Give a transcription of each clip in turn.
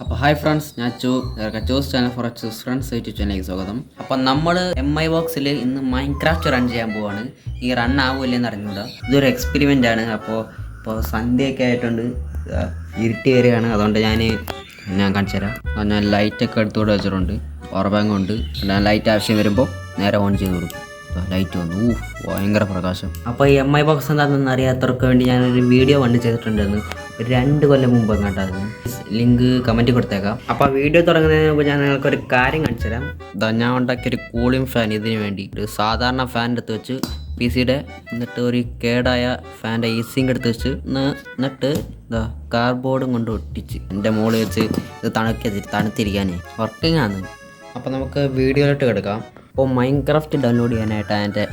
അപ്പോൾ hi friends, ഞാൻ chose channel for chose friends YouTube ചാനലിലേക്ക് സ്വാഗതം. അപ്പോൾ നമ്മൾ MI ബോക്സിൽ ഇന്ന് മൈൻക്രാഫ്റ്റ് റൺ ചെയ്യാൻ പോവാണ്. ഈ റൺ ആവില്ലെന്ന് അറിഞ്ഞൂടാ, ഇതൊരു എക്സ്പെരിമെൻ്റ് ആണ്. അപ്പോൾ സന്ധ്യയൊക്കെ ആയിട്ടുണ്ട്, ഇരുട്ടി വരികയാണ്. അതുകൊണ്ട് ഞാൻ കാണിച്ചു തരാം. ഞാൻ ലൈറ്റൊക്കെ എടുത്തുകൂടെ വെച്ചിട്ടുണ്ട്, പവർ ബാങ്ക് ഉണ്ട്. ഞാൻ ലൈറ്റ് ആവശ്യം വരുമ്പോൾ നേരെ ഓൺ ചെയ്ത് കൊടുക്കും. ലൈറ്റ് വന്നു, ഭയങ്കര പ്രകാശം. അപ്പോൾ ഈ MI ബോക്സ് എന്താണെന്ന് അറിയാത്തവർക്ക് വേണ്ടി ഞാനൊരു വീഡിയോ വണ്ടി ചെയ്തിട്ടുണ്ടെന്ന് 2 കൊല്ലം മുമ്പ് എങ്ങോട്ടായിരുന്നു. ലിങ്ക് കമൻറ്റ് കൊടുത്തേക്കാം. അപ്പോൾ ആ വീഡിയോ തുടങ്ങുന്നതിന് മുമ്പ് ഞാൻ നിങ്ങൾക്കൊരു കാര്യം കാണിച്ചു തരാം. ഞാൻ ഉണ്ടാക്കിയൊരു കൂളിംഗ് ഫാൻ, ഇതിന് വേണ്ടി ഒരു സാധാരണ ഫാൻ എടുത്ത് വെച്ച് PC-യുടെ, എന്നിട്ട് ഒരു കേടായ ഫാൻ്റെ ഈസിങ് എടുത്ത് വെച്ച് എന്നിട്ട് കാർഡ്ബോർഡും കൊണ്ട് ഒട്ടിച്ച് എൻ്റെ മുകളിൽ വെച്ച് ഇത് തണുത്തിരിക്കാനേ വർക്കിംഗ് ആണ്. അപ്പോൾ നമുക്ക് വീഡിയോയിലോട്ട് കിടക്കാം. അപ്പോൾ മൈൻക്രാഫ്റ്റ് ഡൗൺലോഡ് ചെയ്യാനായിട്ട് അതിൻ്റെ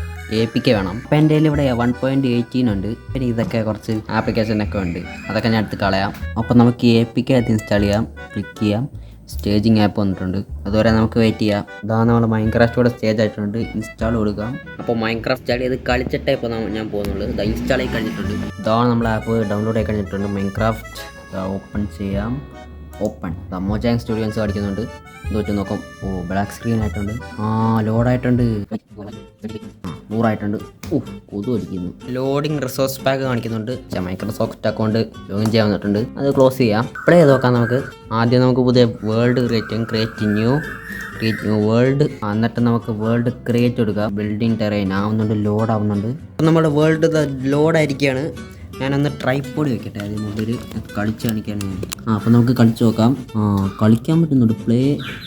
APK വേണം. അപ്പോൾ എൻ്റെ കയ്യിൽ ഇവിടെ 1.18 ഉണ്ട്. പിന്നെ ഇതൊക്കെ കുറച്ച് ആപ്ലിക്കേഷനൊക്കെ ഉണ്ട്, അതൊക്കെ ഞാൻ എടുത്ത് കളയാം. അപ്പോൾ നമുക്ക് APK അത് ഇൻസ്റ്റാൾ ചെയ്യാം. ക്ലിക്ക് ചെയ്യാം. സ്റ്റേജിങ് ആപ്പ് വന്നിട്ടുണ്ട്, അതുവരെ നമുക്ക് വെയിറ്റ് ചെയ്യാം. ഇതാണ് നമ്മൾ മൈൻക്രാഫ്റ്റ് ഇവിടെ സ്റ്റേജ് ആയിട്ടുണ്ട്. ഇൻസ്റ്റാൾ കൊടുക്കാം. അപ്പോൾ മൈൻക്രാഫ്റ്റ് സ്റ്റാൾ ചെയ്ത് കളിച്ചിട്ടേ ഇപ്പോൾ ഞാൻ പോകുന്നുള്ളൂ. ഇത് ഇൻസ്റ്റാൾ ആയി കഴിഞ്ഞിട്ടുണ്ട്. ഇതാണ് നമ്മൾ ആപ്പ് ഡൗൺലോഡ് ആയി കഴിഞ്ഞിട്ടുണ്ട്. മൈൻക്രാഫ്റ്റ് ഓപ്പൺ ചെയ്യാം. ഓപ്പൺ മോജാങ് സ്റ്റുഡിയോസ് കാണിക്കുന്നുണ്ട്. ഇത് വെച്ച് നോക്കാം. ബ്ലാക്ക് സ്ക്രീൻ ആയിട്ടുണ്ട്. ലോഡായിട്ടുണ്ട്, 100 ആയിട്ടുണ്ട്. കൊതു അടിക്കുന്നു. ലോഡിങ് റിസോഴ്സ് പാക്ക് കാണിക്കുന്നുണ്ട്. മൈക്രോസോഫ്റ്റ് അക്കൗണ്ട് ലോഗിൻ ചെയ്യാൻ വന്നിട്ടുണ്ട്. അത് ക്ലോസ് ചെയ്യാം. പ്ലേ ചെയ്ത് നോക്കാം. നമുക്ക് ആദ്യം നമുക്ക് പുതിയ വേൾഡ് ക്രിയേറ്റ് ന്യൂ വേൾഡ്. എന്നിട്ട് നമുക്ക് വേൾഡ് ക്രിയേറ്റ് കൊടുക്കാം. ബിൽഡിംഗ് ടെറൈൻ ആവുന്നുണ്ട്, ലോഡ് ആവുന്നുണ്ട്. അപ്പം നമ്മുടെ വേൾഡ് ലോഡായിരിക്കുകയാണ്. ഞാനൊന്ന് ട്രൈപ്പോഡ് വെക്കട്ടെ, അതിന് മുമ്പിൽ കളിച്ച് കാണിക്കാനാണ്. അപ്പോൾ നമുക്ക് കളിച്ച് നോക്കാം. കളിക്കാൻ പറ്റുന്നുണ്ട്.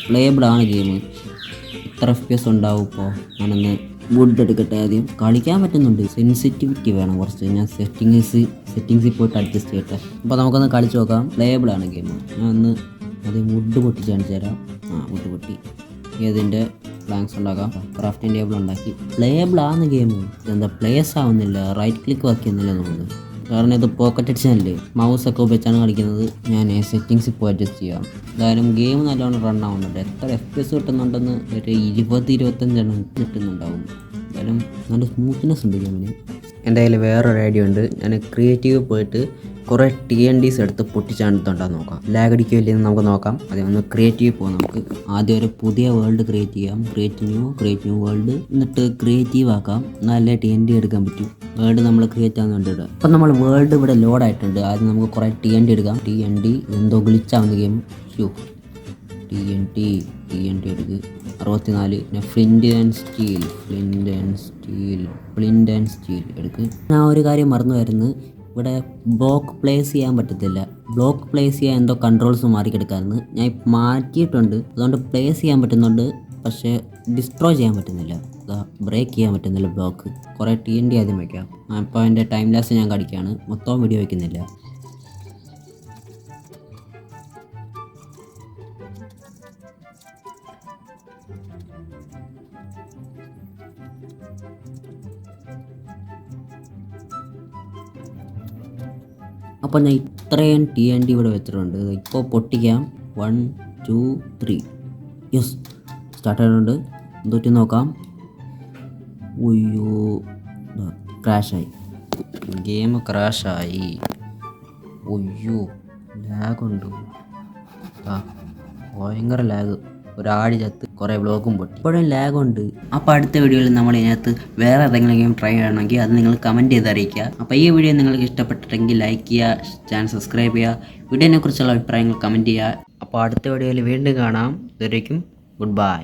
പ്ലേബിളാണ് ഗെയിം. എത്ര FPS ഉണ്ടാവും? ഇപ്പോൾ ഞാനൊന്ന് വുഡ് എടുക്കട്ടെ. ആദ്യം കളിക്കാൻ പറ്റുന്നുണ്ട്. സെൻസിറ്റിവിറ്റി വേണം കുറച്ച്. ഞാൻ സെറ്റിങ്സിൽ പോയിട്ട് അഡ്ജസ്റ്റ് ചെയ്യട്ടെ. അപ്പോൾ നമുക്കൊന്ന് കളിച്ച് നോക്കാം. പ്ലേബിളാണ് ഗെയിം. ഞാൻ ഒന്ന് ആദ്യം വുഡ് പൊട്ടിച്ച് കാണിച്ചു തരാം. വുഡ് പൊട്ടി ഇതിൻ്റെ പ്ലാങ്സ് ഉണ്ടാക്കാം. ക്രാഫ്റ്റിംഗ് ടേബിൾ ഉണ്ടാക്കി. പ്ലേബിളാണ് ഗെയിം. എന്താ പ്ലേസ് ആവുന്നില്ല, റൈറ്റ് ക്ലിക്ക് വയ്ക്കുന്നില്ല നമ്മൾ. കാരണം ഇത് പോക്കറ്റ് എഡിഷനല്ലേ, മൗസൊക്കെ ഉപയോഗിച്ചാണ് കളിക്കുന്നത്. ഞാൻ സെറ്റിങ്സിൽ പോയി അഡ്ജസ്റ്റ് ചെയ്യാം. എന്തായാലും ഗെയിം നല്ലോണം റൺ ആവുന്നുണ്ട്. എത്ര FPS കിട്ടുന്നുണ്ടെന്ന് ഒരു 20-25 കിട്ടുന്നുണ്ടാവും. എന്തായാലും നല്ല സ്മൂത്ത്നെസ് ഉണ്ട് ഗെയിമിന്. എൻ്റെ കയ്യിൽ വേറൊരു ഐഡിയ ഉണ്ട്. ഞാൻ ക്രിയേറ്റീവ് പോയിട്ട് കുറേ TNTs എടുത്ത് പൊട്ടിച്ചാണ്ടുണ്ടാകാൻ നോക്കാം. ലാഗ് അടിക്കില്ലെന്ന് നമുക്ക് നോക്കാം. ഒന്ന് ക്രിയേറ്റീവ് പോകാം. നമുക്ക് ആദ്യം ഒരു പുതിയ വേൾഡ് ക്രിയേറ്റ് ചെയ്യാം. ക്രിയേറ്റ് ന്യൂ വേൾഡ്, എന്നിട്ട് ക്രിയേറ്റീവ് ആക്കാം. നല്ല TNT എടുക്കാൻ പറ്റും. വേൾഡ് നമ്മൾ ക്രിയേറ്റ് ആകുന്നുണ്ട് ഇവിടെ. അപ്പം നമ്മൾ വേൾഡ് ഇവിടെ ലോഡായിട്ടുണ്ട്. ആദ്യം നമുക്ക് കുറേ TNT എടുക്കാം. TNT എന്തോ ഗ്ലിച്ചാവുന്ന ഗെയിം. TNT എടുക്ക്. 64. പിന്നെ ഫ്ലിൻറ്റ് ആൻഡ് സ്റ്റീൽ എടുക്ക്. ഞാൻ ഒരു കാര്യം മറന്നുമായിരുന്നു. ഇവിടെ ബ്ലോക്ക് പ്ലേസ് ചെയ്യാൻ പറ്റത്തില്ല. ബ്ലോക്ക് പ്ലേസ് ചെയ്യാൻ എന്തോ കൺട്രോൾസ് മാറിക്കെടുക്കാമെന്ന് ഞാൻ മാറ്റിയിട്ടുണ്ട്. അതുകൊണ്ട് പ്ലേസ് ചെയ്യാൻ പറ്റുന്നുണ്ട്, പക്ഷേ ഡിസ്ട്രോയ് ചെയ്യാൻ പറ്റുന്നില്ല. ബ്രേക്ക് ചെയ്യാൻ പറ്റുന്നില്ല ബ്ലോക്ക്. കുറേ TNT ആദ്യം വയ്ക്കാം. അപ്പോൾ അതിൻ്റെ ടൈം ലാസ് ഞാൻ കളിക്കുകയാണ്. മൊത്തം വീഡിയോ വയ്ക്കുന്നില്ല. അപ്പോൾ ഞാൻ ഇത്രയും TNT ഇവിടെ വെച്ചിട്ടുണ്ട്. ഇപ്പോൾ പൊട്ടിക്കാം. 1 2 3 യെസ്, സ്റ്റാർട്ട് ആയിട്ടുണ്ട്. എന്തൊക്കെ നോക്കാം. ക്രാഷായി, ഗെയിം ക്രാഷായി. ലാഗുണ്ട്, ഭയങ്കര ലാഗ്. ഒരാടി ചത്ത്, കുറേ ബ്ലോക്കും പൊട്ടി. ഇപ്പോഴും ലാഗുണ്ട്. അപ്പോൾ അടുത്ത വീഡിയോയിൽ നമ്മൾ ഇതിനകത്ത് വേറെ ഏതെങ്കിലും ഗെയിം ട്രൈ ചെയ്യണമെങ്കിൽ അത് നിങ്ങൾ കമൻറ്റ് ചെയ്ത് അറിയിക്കുക. അപ്പോൾ ഈ വീഡിയോ നിങ്ങൾക്ക് ഇഷ്ടപ്പെട്ടിട്ടെങ്കിൽ ലൈക്ക് ചെയ്യുക, ചാനൽ സബ്സ്ക്രൈബ് ചെയ്യുക, വീഡിയോനെ കുറിച്ചുള്ള അഭിപ്രായങ്ങൾ കമൻറ്റ് ചെയ്യുക. അപ്പോൾ അടുത്ത വീഡിയോയിൽ വീണ്ടും കാണാം. ഇതുവരേക്കും ഗുഡ് ബൈ.